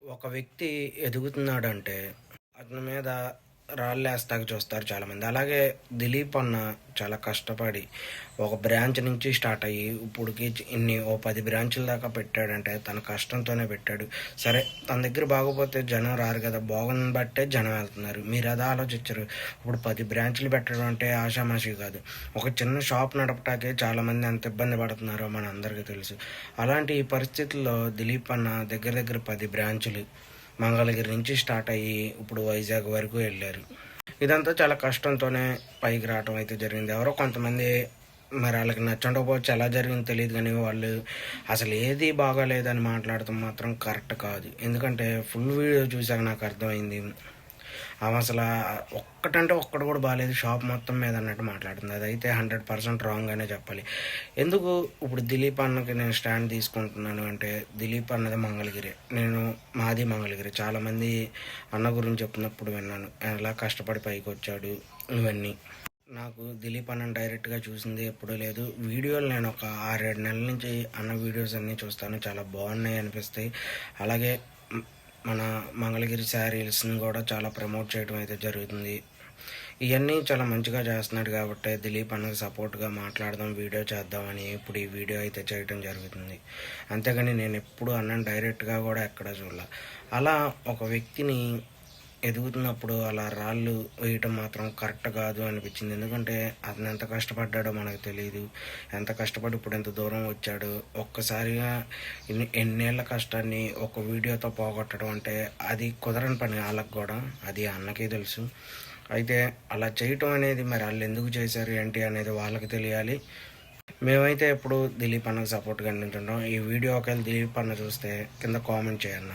ఒక వ్యక్తి ఎదుగుతున్నాడంటే అతని మీద రాళ్ళేస్తాకి చూస్తారు చాలామంది. అలాగే దిలీప్ అన్న చాలా కష్టపడి ఒక బ్రాంచ్ నుంచి స్టార్ట్ అయ్యి ఇప్పుడుకి ఇన్ని ఓ 10 బ్రాంచుల దాకా పెట్టాడంటే తన కష్టంతోనే పెట్టాడు. సరే, తన దగ్గర బాగోపోతే జనం రారు కదా! బాగుందని బట్టే జనం వెళ్తున్నారు. మీరు అదే ఆలోచించరు. ఇప్పుడు 10 బ్రాంచులు పెట్టడం అంటే ఆషామాషీ కాదు. ఒక చిన్న షాప్ నడపటాకే చాలామంది ఎంత ఇబ్బంది పడుతున్నారో మనందరికీ తెలుసు. అలాంటి ఈ పరిస్థితుల్లో దిలీప్ అన్న దగ్గర దగ్గర 10 బ్రాంచులు మంగళగిరి నుంచి స్టార్ట్ అయ్యి ఇప్పుడు వైజాగ్ వరకు వెళ్ళారు. ఇదంతా చాలా కష్టంతోనే పైకి రావటం అయితే జరిగింది. ఎవరో కొంతమంది మరి వాళ్ళకి నచ్చకపోవచ్చు, ఎలా జరిగిందో తెలియదు కానీ వాళ్ళు అసలు ఏది బాగాలేదని మాట్లాడటం మాత్రం కరెక్ట్ కాదు. ఎందుకంటే ఫుల్ వీడియో చూసాక నాకు అర్థమైంది. ఆమె అసలు ఒక్కటంటే ఒక్కటి కూడా బాగాలేదు, షాప్ మొత్తం మీద అన్నట్టు మాట్లాడుతుంది. అదైతే 100% రాంగ్ అనే చెప్పాలి. ఎందుకు ఇప్పుడు దిలీప్ అన్నకి నేను స్టాండ్ తీసుకుంటున్నాను అంటే, దిలీప్ అన్నది మంగళగిరి, మాది మంగళగిరి. చాలామంది అన్న గురించి చెప్పినప్పుడు విన్నాను, ఎలా కష్టపడి పైకి వచ్చాడు ఇవన్నీ. నాకు దిలీప్ అన్నని డైరెక్ట్గా చూసింది ఎప్పుడూ లేదు. వీడియోలు నేను ఒక 6-7 నెలల నుంచి అన్న వీడియోస్ అన్నీ చూస్తాను, చాలా బాగున్నాయి అనిపిస్తాయి. అలాగే మన మంగళగిరి శారీస్ని కూడా చాలా ప్రమోట్ చేయడం అయితే జరుగుతుంది. ఇవన్నీ చాలా మంచిగా చేస్తున్నాడు కాబట్టి దిలీప్ అన్నకి సపోర్ట్గా మాట్లాడదాం, వీడియో చేద్దామని ఇప్పుడు ఈ వీడియో అయితే చేయడం జరుగుతుంది. అంతేగాని నేను ఎప్పుడు అన్నని డైరెక్ట్గా కూడా ఎక్కడ చూడాల. అలా ఒక వ్యక్తిని ఎదుగుతున్నప్పుడు అలా రాళ్ళు వేయటం మాత్రం కరెక్ట్ కాదు అనిపించింది. ఎందుకంటే అతను ఎంత కష్టపడ్డాడో మనకు తెలియదు. ఎంత కష్టపడి ఇప్పుడు ఎంత దూరం వచ్చాడో ఒక్కసారిగా ఎన్నేళ్ల కష్టాన్ని ఒక వీడియోతో పోగొట్టడం అంటే అది కుదరని పని వాళ్ళకి కూడా, అది అన్నకే తెలుసు. అయితే అలా చేయటం అనేది మరి వాళ్ళు ఎందుకు చేశారు ఏంటి అనేది వాళ్ళకి తెలియాలి. మేమైతే ఎప్పుడు దిలీప్ అన్నకు సపోర్ట్గా నిల్చుంటాం. ఈ వీడియో ఒకవేళ దిలీప్ అన్న చూస్తే కింద కామెంట్ చేయన్న.